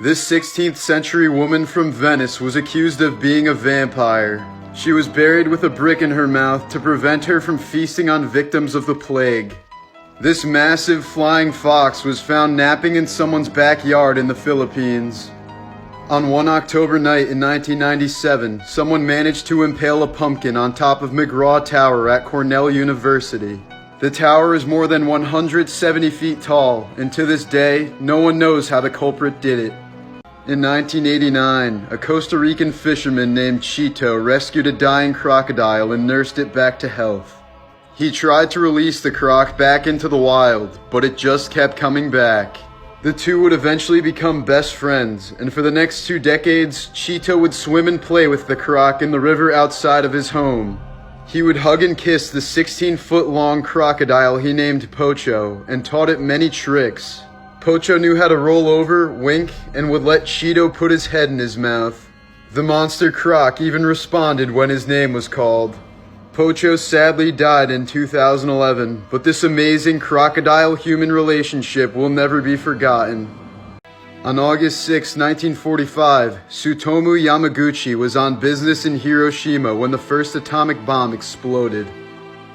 This 16th century woman from Venice was accused of being a vampire. She was buried with a brick in her mouth to prevent her from feasting on victims of the plague. This massive flying fox was found napping in someone's backyard in the Philippines. On one October night in 1997, someone managed to impale a pumpkin on top of McGraw Tower at Cornell University. The tower is more than 170 feet tall, and to this day, no one knows how the culprit did it. In 1989, a Costa Rican fisherman named Chito rescued a dying crocodile and nursed it back to health. He tried to release the croc back into the wild, but it just kept coming back. The two would eventually become best friends, and for the next 2 decades, Chito would swim and play with the croc in the river outside of his home. He would hug and kiss the 16-foot-long crocodile he named Pocho, and taught it many tricks. Pocho knew how to roll over, wink, and would let Chito put his head in his mouth. The monster croc even responded when his name was called. Pocho sadly died in 2011, but this amazing crocodile-human relationship will never be forgotten. On August 6, 1945, Tsutomu Yamaguchi was on business in Hiroshima when the first atomic bomb exploded.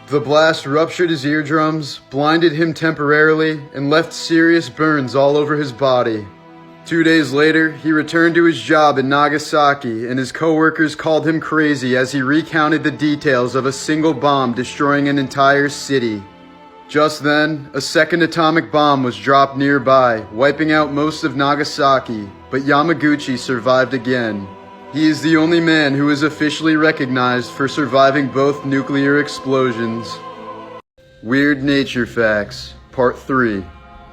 The blast ruptured his eardrums, blinded him temporarily, and left serious burns all over his body. 2 days later, he returned to his job in Nagasaki, and his co-workers called him crazy as he recounted the details of a single bomb destroying an entire city. Just then, a second atomic bomb was dropped nearby, wiping out most of Nagasaki, but Yamaguchi survived again. He is the only man who is officially recognized for surviving both nuclear explosions. Weird Nature Facts, Part 3.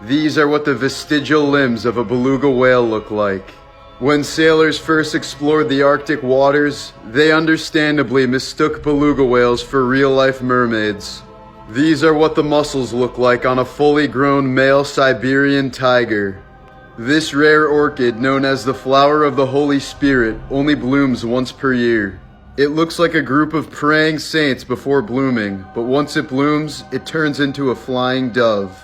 These are what the vestigial limbs of a beluga whale look like. When sailors first explored the Arctic waters, they understandably mistook beluga whales for real-life mermaids. These are what the muscles look like on a fully grown male Siberian tiger. This rare orchid, known as the flower of the Holy Spirit, only blooms once per year. It looks like a group of praying saints before blooming, but once it blooms, it turns into a flying dove.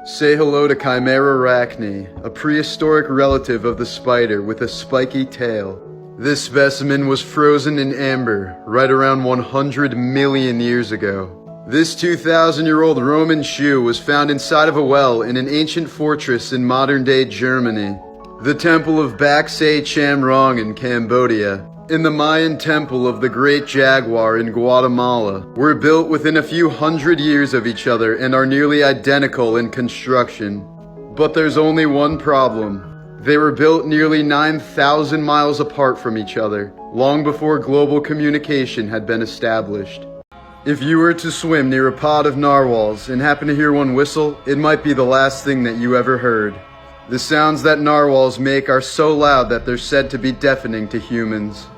Say hello to Chimera arachne, a prehistoric relative of the spider with a spiky tail. This specimen was frozen in amber right around 100 million years ago. This 2,000-year-old Roman shoe was found inside of a well in an ancient fortress in modern-day Germany. The Temple of Bak Se Cham Rong in Cambodia, and the Mayan Temple of the Great Jaguar in Guatemala were built within a few hundred years of each other and are nearly identical in construction. But there's only one problem. They were built nearly 9,000 miles apart from each other, long before global communication had been established. If you were to swim near a pod of narwhals and happen to hear one whistle, it might be the last thing that you ever heard. The sounds that narwhals make are so loud that they're said to be deafening to humans.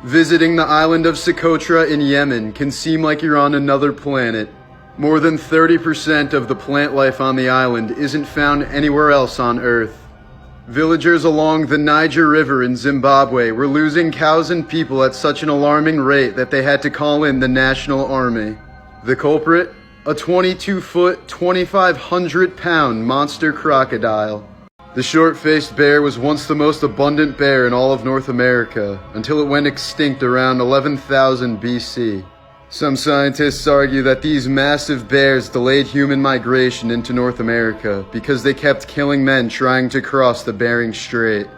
Visiting the island of Socotra in Yemen can seem like you're on another planet. More than 30% of the plant life on the island isn't found anywhere else on Earth. Villagers along the Niger River in Zimbabwe were losing cows and people at such an alarming rate that they had to call in the National Army. The culprit? A 22-foot, 2,500-pound monster crocodile. The short-faced bear was once the most abundant bear in all of North America, until it went extinct around 11,000 BC. Some scientists argue that these massive bears delayed human migration into North America because they kept killing men trying to cross the Bering Strait.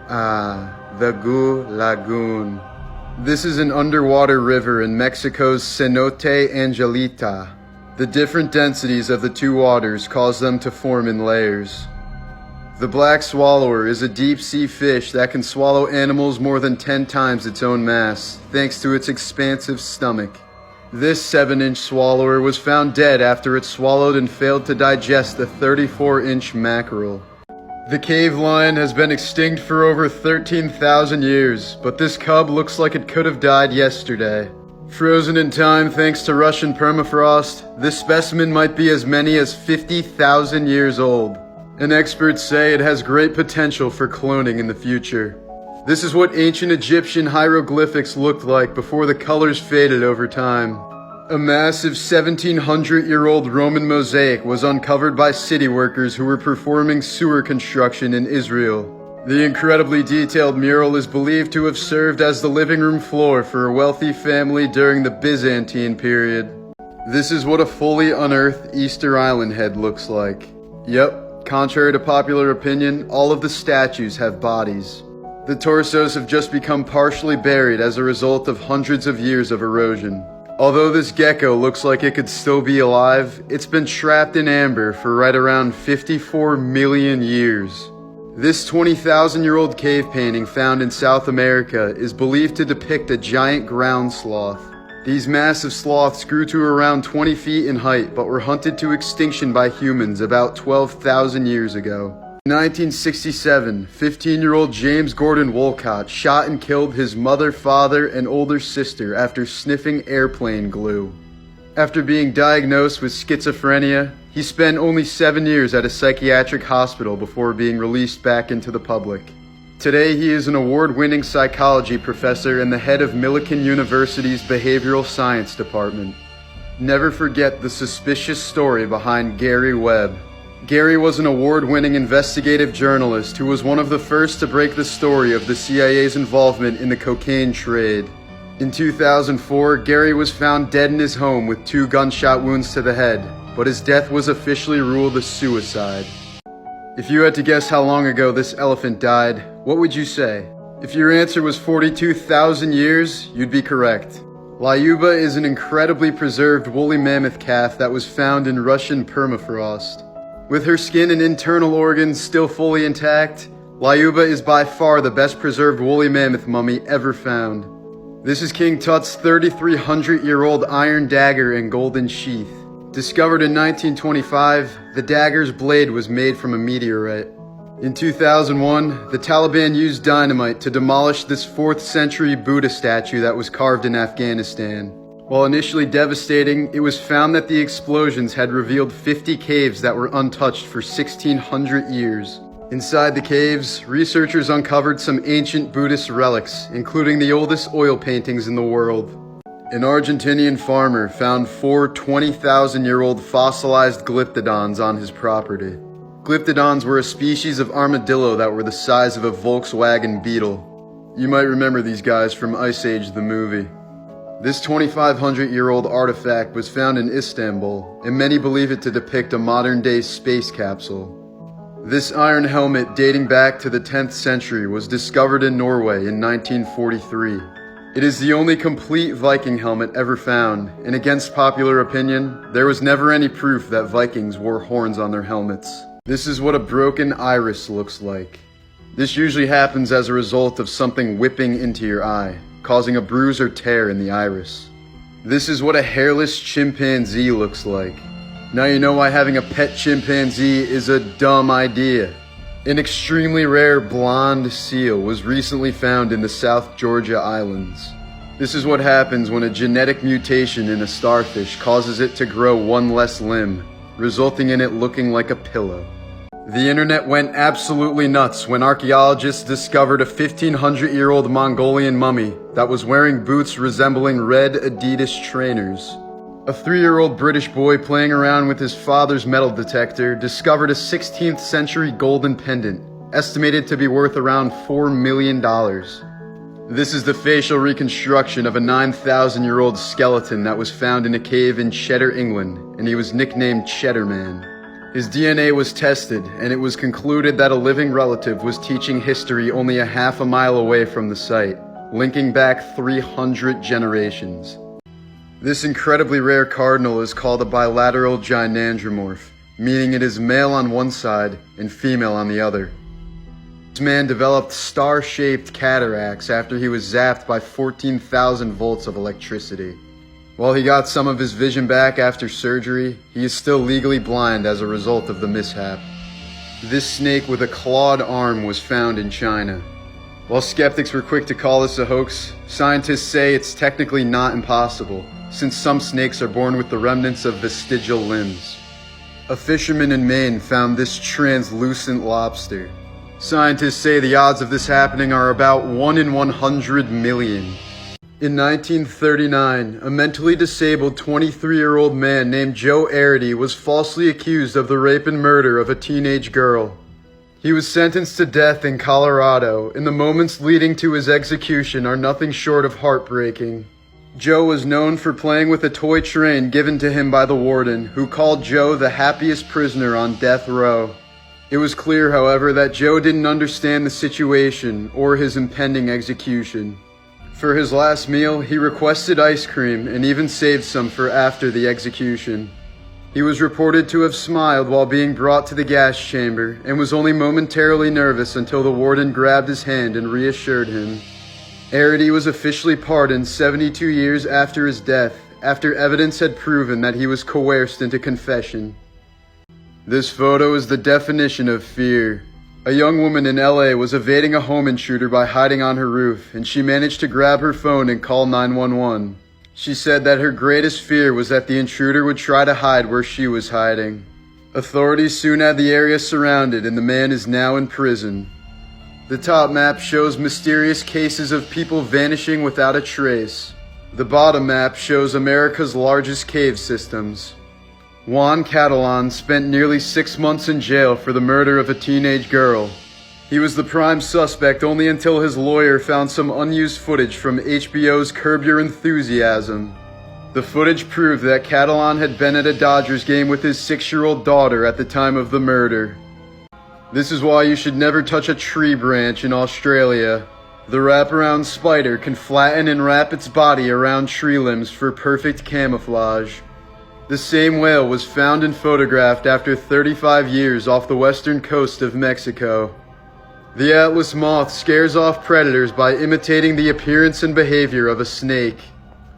The Gu Lagoon. This is an underwater river in Mexico's Cenote Angelita. The different densities of the two waters cause them to form in layers. The black swallower is a deep-sea fish that can swallow animals more than 10 times its own mass, thanks to its expansive stomach. This 7-inch swallower was found dead after it swallowed and failed to digest a 34-inch mackerel. The cave lion has been extinct for over 13,000 years, but this cub looks like it could have died yesterday. Frozen in time thanks to Russian permafrost, this specimen might be as many as 50,000 years old. And experts say it has great potential for cloning in the future. This is what ancient Egyptian hieroglyphics looked like before the colors faded over time. A massive 1,700-year-old Roman mosaic was uncovered by city workers who were performing sewer construction in Israel. The incredibly detailed mural is believed to have served as the living room floor for a wealthy family during the Byzantine period. This is what a fully unearthed Easter Island head looks like. Yep, contrary to popular opinion, all of the statues have bodies. The torsos have just become partially buried as a result of hundreds of years of erosion. Although this gecko looks like it could still be alive, it's been trapped in amber for right around 54 million years. This 20,000-year-old cave painting found in South America is believed to depict a giant ground sloth. These massive sloths grew to around 20 feet in height but were hunted to extinction by humans about 12,000 years ago. In 1967, 15-year-old James Gordon Wolcott shot and killed his mother, father, and older sister after sniffing airplane glue. After being diagnosed with schizophrenia, he spent only 7 years at a psychiatric hospital before being released back into the public. Today, he is an award-winning psychology professor and the head of Millikan University's Behavioral Science Department. Never forget the suspicious story behind Gary Webb. Gary was an award-winning investigative journalist who was one of the first to break the story of the CIA's involvement in the cocaine trade. In 2004, Gary was found dead in his home with 2 gunshot wounds to the head, but his death was officially ruled a suicide. If you had to guess how long ago this elephant died, what would you say? If your answer was 42,000 years, you'd be correct. Lyuba is an incredibly preserved woolly mammoth calf that was found in Russian permafrost. With her skin and internal organs still fully intact, Lyuba is by far the best preserved woolly mammoth mummy ever found. This is King Tut's 3,300-year-old iron dagger and golden sheath. Discovered in 1925, the dagger's blade was made from a meteorite. In 2001, the Taliban used dynamite to demolish this 4th century Buddha statue that was carved in Afghanistan. While initially devastating, it was found that the explosions had revealed 50 caves that were untouched for 1,600 years. Inside the caves, researchers uncovered some ancient Buddhist relics, including the oldest oil paintings in the world. An Argentinian farmer found 4 20,000-year-old fossilized glyptodons on his property. Glyptodons were a species of armadillo that were the size of a Volkswagen Beetle. You might remember these guys from Ice Age the movie. This 2,500-year-old artifact was found in Istanbul, and many believe it to depict a modern-day space capsule. This iron helmet, dating back to the 10th century, was discovered in Norway in 1943. It is the only complete Viking helmet ever found, and against popular opinion, there was never any proof that Vikings wore horns on their helmets. This is what a broken iris looks like. This usually happens as a result of something whipping into your eye, causing a bruise or tear in the iris. This is what a hairless chimpanzee looks like. Now you know why having a pet chimpanzee is a dumb idea. An extremely rare blonde seal was recently found in the South Georgia Islands. This is what happens when a genetic mutation in a starfish causes it to grow 1 less limb, resulting in it looking like a pillow. The internet went absolutely nuts when archaeologists discovered a 1,500-year-old Mongolian mummy that was wearing boots resembling red Adidas trainers. A 3-year-old British boy playing around with his father's metal detector discovered a 16th century golden pendant, estimated to be worth around $4 million. This is the facial reconstruction of a 9,000-year-old skeleton that was found in a cave in Cheddar, England, and he was nicknamed Cheddar Man. His DNA was tested, and it was concluded that a living relative was teaching history only a half a mile away from the site, linking back 300 generations. This incredibly rare cardinal is called a bilateral gynandromorph, meaning it is male on one side and female on the other. This man developed star-shaped cataracts after he was zapped by 14,000 volts of electricity. While he got some of his vision back after surgery, he is still legally blind as a result of the mishap. This snake with a clawed arm was found in China. While skeptics were quick to call this a hoax, scientists say it's technically not impossible, since some snakes are born with the remnants of vestigial limbs. A fisherman in Maine found this translucent lobster. Scientists say the odds of this happening are about 1 in 100 million. In 1939, a mentally disabled 23-year-old man named Joe Arity was falsely accused of the rape and murder of a teenage girl. He was sentenced to death in Colorado, and the moments leading to his execution are nothing short of heartbreaking. Joe was known for playing with a toy train given to him by the warden, who called Joe the happiest prisoner on death row. It was clear, however, that Joe didn't understand the situation or his impending execution. For his last meal, he requested ice cream and even saved some for after the execution. He was reported to have smiled while being brought to the gas chamber and was only momentarily nervous until the warden grabbed his hand and reassured him. Arity was officially pardoned 72 years after his death, after evidence had proven that he was coerced into confession. This photo is the definition of fear. A young woman in LA was evading a home intruder by hiding on her roof, and she managed to grab her phone and call 911. She said that her greatest fear was that the intruder would try to hide where she was hiding. Authorities soon had the area surrounded, and the man is now in prison. The top map shows mysterious cases of people vanishing without a trace. The bottom map shows America's largest cave systems. Juan Catalan spent nearly 6 months in jail for the murder of a teenage girl. He was the prime suspect only until his lawyer found some unused footage from HBO's Curb Your Enthusiasm. The footage proved that Catalan had been at a Dodgers game with his 6-year-old daughter at the time of the murder. This is why you should never touch a tree branch in Australia. The wraparound spider can flatten and wrap its body around tree limbs for perfect camouflage. The same whale was found and photographed after 35 years off the western coast of Mexico. The Atlas moth scares off predators by imitating the appearance and behavior of a snake.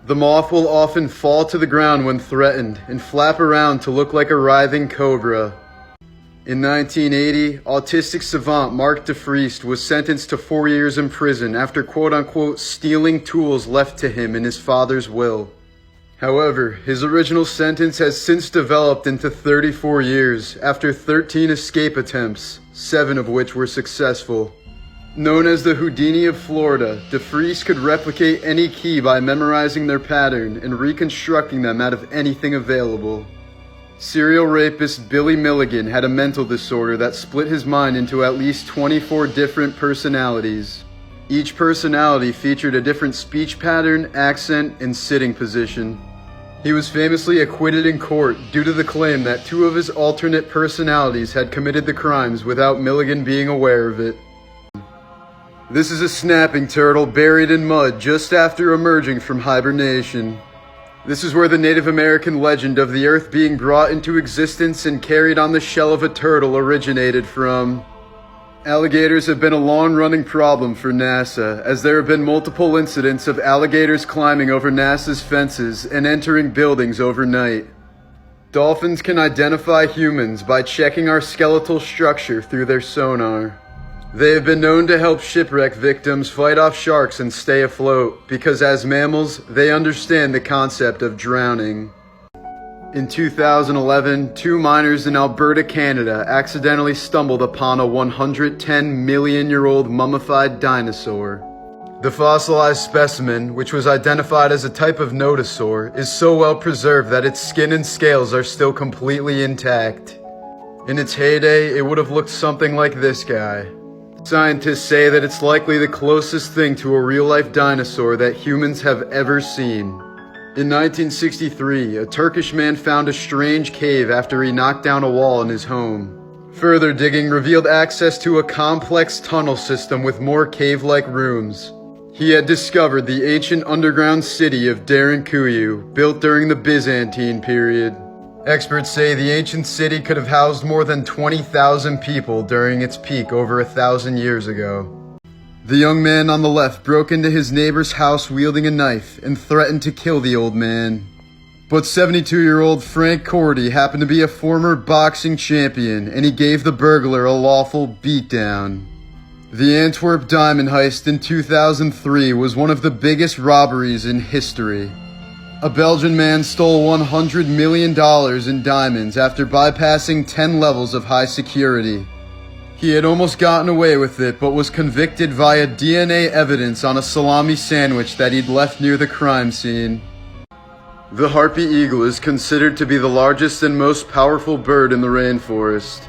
The moth will often fall to the ground when threatened and flap around to look like a writhing cobra. In 1980, autistic savant Mark DeFriest was sentenced to 4 years in prison after quote-unquote stealing tools left to him in his father's will. However, his original sentence has since developed into 34 years after 13 escape attempts, 7 of which were successful. Known as the Houdini of Florida, DeFriest could replicate any key by memorizing their pattern and reconstructing them out of anything available. Serial rapist Billy Milligan had a mental disorder that split his mind into at least 24 different personalities. Each personality featured a different speech pattern, accent, and sitting position. He was famously acquitted in court due to the claim that 2 of his alternate personalities had committed the crimes without Milligan being aware of it. This is a snapping turtle buried in mud just after emerging from hibernation. This is where the Native American legend of the earth being brought into existence and carried on the shell of a turtle originated from. Alligators have been a long-running problem for NASA, as there have been multiple incidents of alligators climbing over NASA's fences and entering buildings overnight. Dolphins can identify humans by checking our skeletal structure through their sonar. They have been known to help shipwreck victims fight off sharks and stay afloat, because as mammals, they understand the concept of drowning. In 2011, 2 miners in Alberta, Canada accidentally stumbled upon a 110-million-year-old mummified dinosaur. The fossilized specimen, which was identified as a type of nodosaur, is so well preserved that its skin and scales are still completely intact. In its heyday, it would have looked something like this guy. Scientists say that it's likely the closest thing to a real-life dinosaur that humans have ever seen. In 1963, a Turkish man found a strange cave after he knocked down a wall in his home. Further digging revealed access to a complex tunnel system with more cave-like rooms. He had discovered the ancient underground city of Derinkuyu, built during the Byzantine period. Experts say the ancient city could have housed more than 20,000 people during its peak over 1,000 years ago. The young man on the left broke into his neighbor's house wielding a knife and threatened to kill the old man. But 72-year-old Frank Cordy happened to be a former boxing champion, and he gave the burglar a lawful beatdown. The Antwerp diamond heist in 2003 was one of the biggest robberies in history. A Belgian man stole $100 million in diamonds after bypassing 10 levels of high security. He had almost gotten away with it, but was convicted via DNA evidence on a salami sandwich that he'd left near the crime scene. The harpy eagle is considered to be the largest and most powerful bird in the rainforest.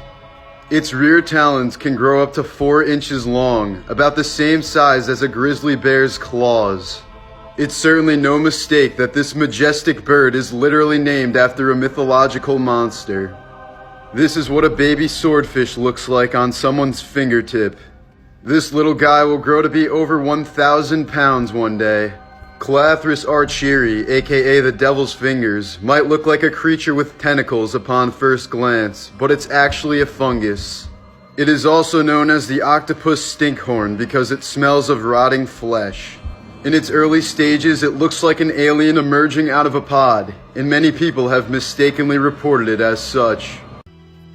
Its rear talons can grow up to 4 inches long, about the same size as a grizzly bear's claws. It's certainly no mistake that this majestic bird is literally named after a mythological monster. This is what a baby swordfish looks like on someone's fingertip. This little guy will grow to be over 1,000 pounds one day. Calathris archeri, aka the devil's fingers, might look like a creature with tentacles upon first glance, but it's actually a fungus. It is also known as the octopus stinkhorn because it smells of rotting flesh. In its early stages, it looks like an alien emerging out of a pod, and many people have mistakenly reported it as such.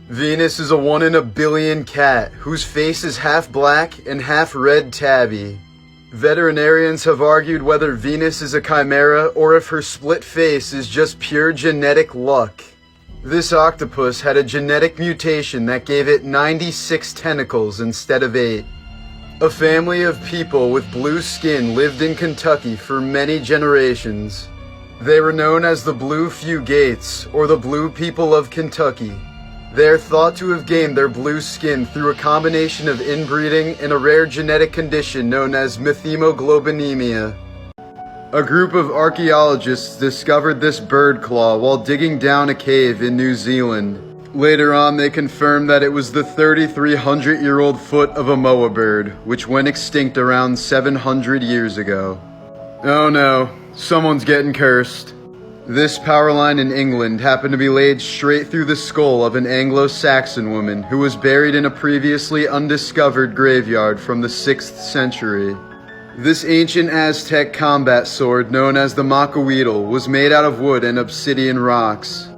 Venus is a 1 in a billion cat whose face is half black and half red tabby. Veterinarians have argued whether Venus is a chimera or if her split face is just pure genetic luck. This octopus had a genetic mutation that gave it 96 tentacles instead of 8. A family of people with blue skin lived in Kentucky for many generations. They were known as the Blue Fugates, or the Blue People of Kentucky. They are thought to have gained their blue skin through a combination of inbreeding and a rare genetic condition known as methemoglobinemia. A group of archaeologists discovered this bird claw while digging down a cave in New Zealand. Later on, they confirmed that it was the 3,300-year-old foot of a moa bird, which went extinct around 700 years ago. Oh no, someone's getting cursed. This power line in England happened to be laid straight through the skull of an Anglo-Saxon woman who was buried in a previously undiscovered graveyard from the 6th century. This ancient Aztec combat sword known as the macahuitl was made out of wood and obsidian rocks.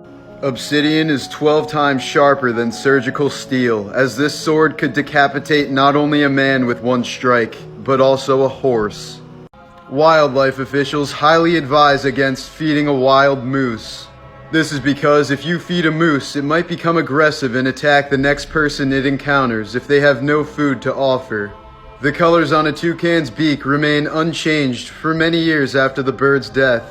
Obsidian is 12 times sharper than surgical steel, as this sword could decapitate not only a man with one strike, but also a horse. Wildlife officials highly advise against feeding a wild moose. This is because if you feed a moose, it might become aggressive and attack the next person it encounters if they have no food to offer. The colors on a toucan's beak remain unchanged for many years after the bird's death.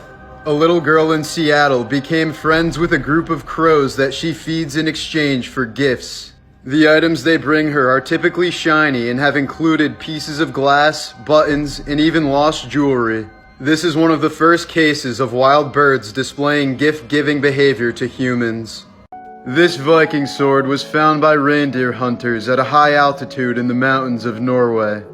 A little girl in Seattle became friends with a group of crows that she feeds in exchange for gifts. The items they bring her are typically shiny and have included pieces of glass, buttons, and even lost jewelry. This is one of the first cases of wild birds displaying gift-giving behavior to humans. This Viking sword was found by reindeer hunters at a high altitude in the mountains of Norway.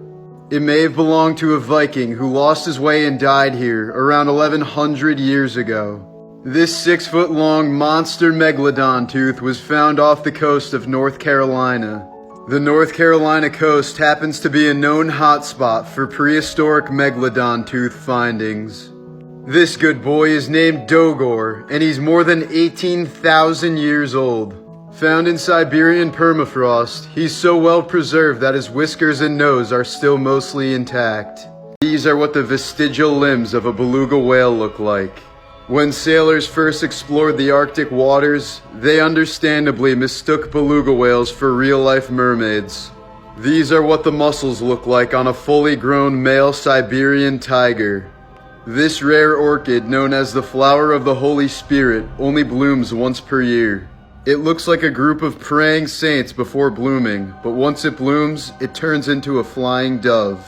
It may have belonged to a Viking who lost his way and died here around 1100 years ago. This 6-foot-long monster megalodon tooth was found off the coast of North Carolina. The North Carolina coast happens to be a known hotspot for prehistoric megalodon tooth findings. This good boy is named Dogor, and he's more than 18,000 years old. Found in Siberian permafrost, he's so well preserved that his whiskers and nose are still mostly intact. These are what the vestigial limbs of a beluga whale look like. When sailors first explored the Arctic waters, they understandably mistook beluga whales for real-life mermaids. These are what the muscles look like on a fully grown male Siberian tiger. This rare orchid, known as the flower of the Holy Spirit, only blooms once per year. It looks like a group of praying saints before blooming, but once it blooms, it turns into a flying dove.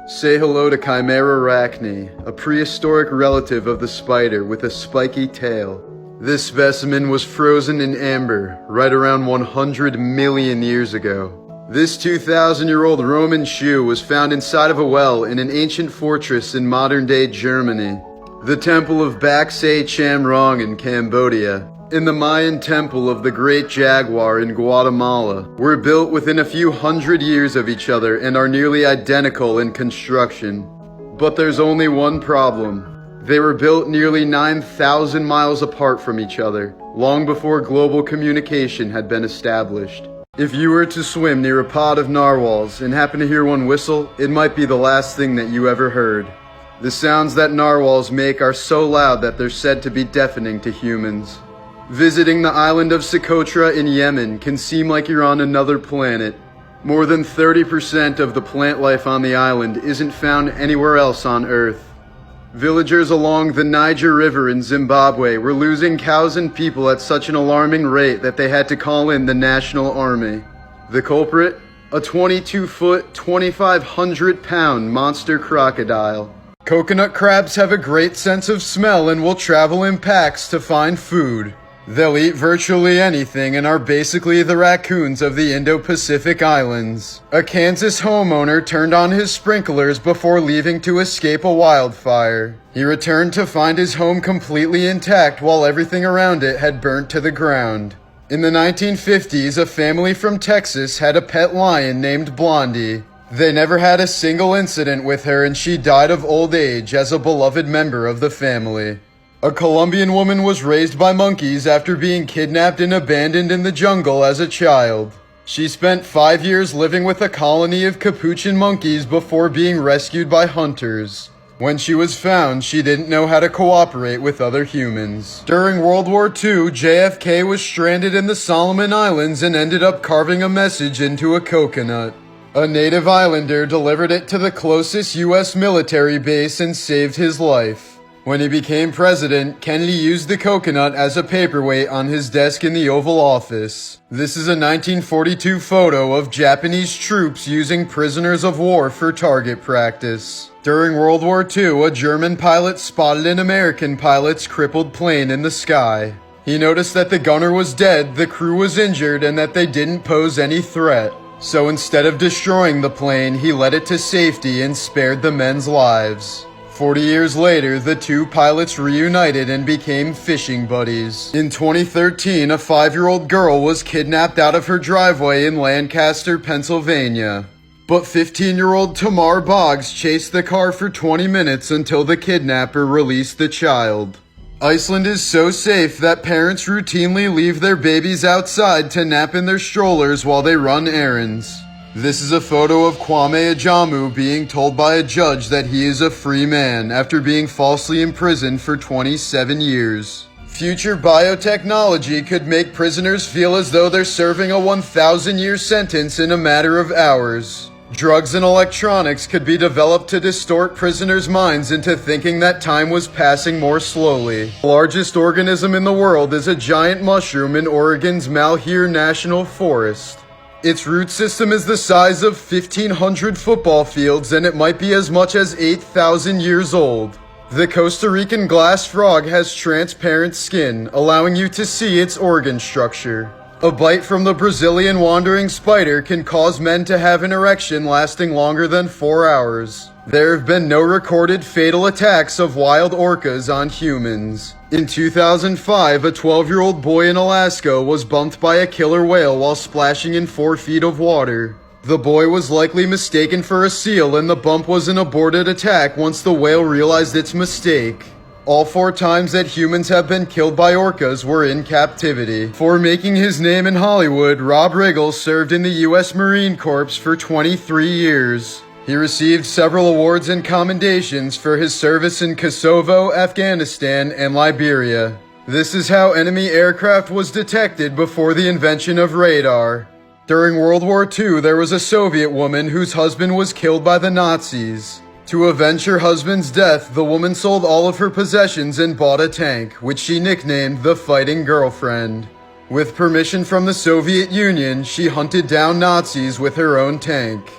Say hello to Chimera arachne, a prehistoric relative of the spider with a spiky tail. This specimen was frozen in amber right around 100 million years ago. This 2,000-year-old Roman shoe was found inside of a well in an ancient fortress in modern-day Germany. The Temple of Bak Se Cham Rong in Cambodia, and the Mayan Temple of the Great Jaguar in Guatemala were built within a few hundred years of each other and are nearly identical in construction. But there's only one problem. They were built nearly 9,000 miles apart from each other, long before global communication had been established. If you were to swim near a pod of narwhals and happen to hear one whistle, it might be the last thing that you ever heard. The sounds that narwhals make are so loud that they're said to be deafening to humans. Visiting the island of Socotra in Yemen can seem like you're on another planet. More than 30% of the plant life on the island isn't found anywhere else on Earth. Villagers along the Niger River in Zimbabwe were losing cows and people at such an alarming rate that they had to call in the National Army. The culprit? A 22-foot, 2,500-pound monster crocodile. Coconut crabs have a great sense of smell and will travel in packs to find food. They'll eat virtually anything and are basically the raccoons of the Indo-Pacific Islands. A Kansas homeowner turned on his sprinklers before leaving to escape a wildfire. He returned to find his home completely intact while everything around it had burnt to the ground. In the 1950s, a family from Texas had a pet lion named Blondie. They never had a single incident with her and she died of old age as a beloved member of the family. A Colombian woman was raised by monkeys after being kidnapped and abandoned in the jungle as a child. She spent 5 years living with a colony of capuchin monkeys before being rescued by hunters. When she was found, she didn't know how to cooperate with other humans. During World War II, JFK was stranded in the Solomon Islands and ended up carving a message into a coconut. A native islander delivered it to the closest US military base and saved his life. When he became president, Kennedy used the coconut as a paperweight on his desk in the Oval Office. This is a 1942 photo of Japanese troops using prisoners of war for target practice. During World War II, a German pilot spotted an American pilot's crippled plane in the sky. He noticed that the gunner was dead, the crew was injured, and that they didn't pose any threat. So instead of destroying the plane, he led it to safety and spared the men's lives. 40 years later, the two pilots reunited and became fishing buddies. In 2013, a 5-year-old girl was kidnapped out of her driveway in Lancaster, Pennsylvania. But 15-year-old Tamar Boggs chased the car for 20 minutes until the kidnapper released the child. Iceland is so safe that parents routinely leave their babies outside to nap in their strollers while they run errands. This is a photo of Kwame Ajamu being told by a judge that he is a free man after being falsely imprisoned for 27 years. Future biotechnology could make prisoners feel as though they're serving a 1,000-year sentence in a matter of hours. Drugs and electronics could be developed to distort prisoners' minds into thinking that time was passing more slowly. The largest organism in the world is a giant mushroom in Oregon's Malheur National Forest. Its root system is the size of 1,500 football fields and it might be as much as 8,000 years old. The Costa Rican glass frog has transparent skin, allowing you to see its organ structure. A bite from the Brazilian wandering spider can cause men to have an erection lasting longer than 4 hours. There have been no recorded fatal attacks of wild orcas on humans. In 2005, a 12-year-old boy in Alaska was bumped by a killer whale while splashing in 4 feet of water. The boy was likely mistaken for a seal and the bump was an aborted attack once the whale realized its mistake. All 4 times that humans have been killed by orcas were in captivity. For making his name in Hollywood, Rob Riggle served in the U.S. Marine Corps for 23 years. He received several awards and commendations for his service in Kosovo, Afghanistan, and Liberia. This is how enemy aircraft was detected before the invention of radar. During World War II, there was a Soviet woman whose husband was killed by the Nazis. To avenge her husband's death, the woman sold all of her possessions and bought a tank, which she nicknamed the Fighting Girlfriend. With permission from the Soviet Union, she hunted down Nazis with her own tank.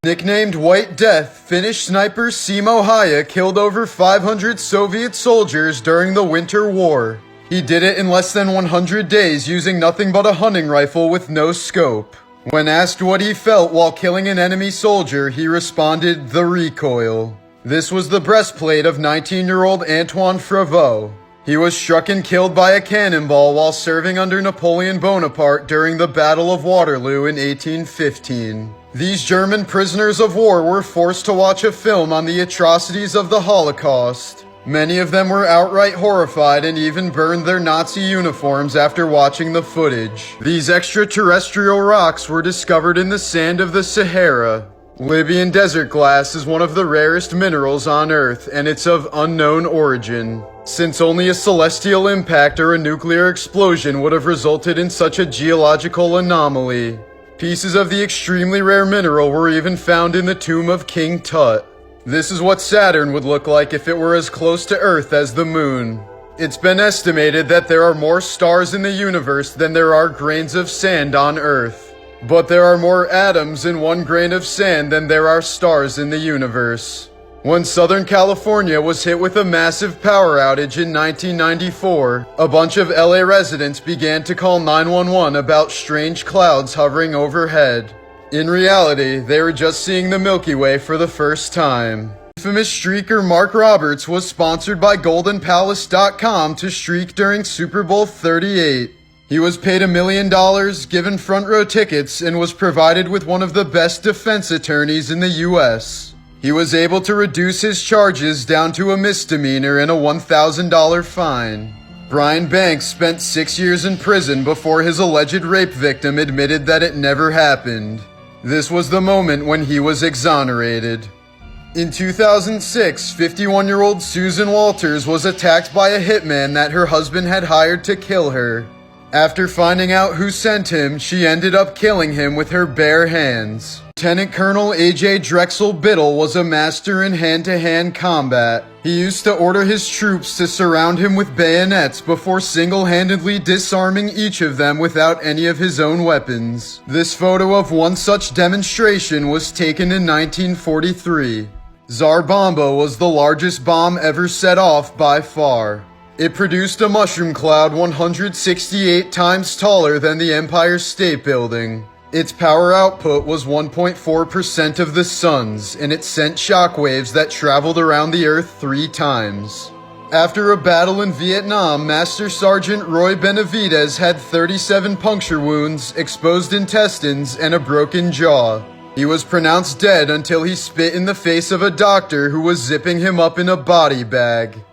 Nicknamed White Death, Finnish sniper Simo Häyhä killed over 500 Soviet soldiers during the Winter War. He did it in less than 100 days using nothing but a hunting rifle with no scope. When asked what he felt while killing an enemy soldier, he responded, "The recoil." This was the breastplate of 19-year-old Antoine Frevaux. He was struck and killed by a cannonball while serving under Napoleon Bonaparte during the Battle of Waterloo in 1815. These German prisoners of war were forced to watch a film on the atrocities of the Holocaust. Many of them were outright horrified and even burned their Nazi uniforms after watching the footage. These extraterrestrial rocks were discovered in the sand of the Sahara. Libyan desert glass is one of the rarest minerals on Earth, and it's of unknown origin. Since only a celestial impact or a nuclear explosion would have resulted in such a geological anomaly. Pieces of the extremely rare mineral were even found in the tomb of King Tut. This is what Saturn would look like if it were as close to Earth as the Moon. It's been estimated that there are more stars in the universe than there are grains of sand on Earth. But there are more atoms in one grain of sand than there are stars in the universe. When Southern California was hit with a massive power outage in 1994, a bunch of LA residents began to call 911 about strange clouds hovering overhead. In reality, they were just seeing the Milky Way for the first time. Infamous streaker Mark Roberts was sponsored by GoldenPalace.com to streak during Super Bowl 38. He was paid $1 million, given front row tickets, and was provided with one of the best defense attorneys in the US. He was able to reduce his charges down to a misdemeanor and a $1,000 fine. Brian Banks spent 6 years in prison before his alleged rape victim admitted that it never happened. This was the moment when he was exonerated. In 2006, 51-year-old Susan Walters was attacked by a hitman that her husband had hired to kill her. After finding out who sent him, she ended up killing him with her bare hands. Lieutenant Colonel A.J. Drexel Biddle was a master in hand-to-hand combat. He used to order his troops to surround him with bayonets before single-handedly disarming each of them without any of his own weapons. This photo of one such demonstration was taken in 1943. Tsar Bomba was the largest bomb ever set off by far. It produced a mushroom cloud 168 times taller than the Empire State Building. Its power output was 1.4% of the sun's, and it sent shockwaves that traveled around the Earth 3 times. After a battle in Vietnam, Master Sergeant Roy Benavidez had 37 puncture wounds, exposed intestines, and a broken jaw. He was pronounced dead until he spit in the face of a doctor who was zipping him up in a body bag.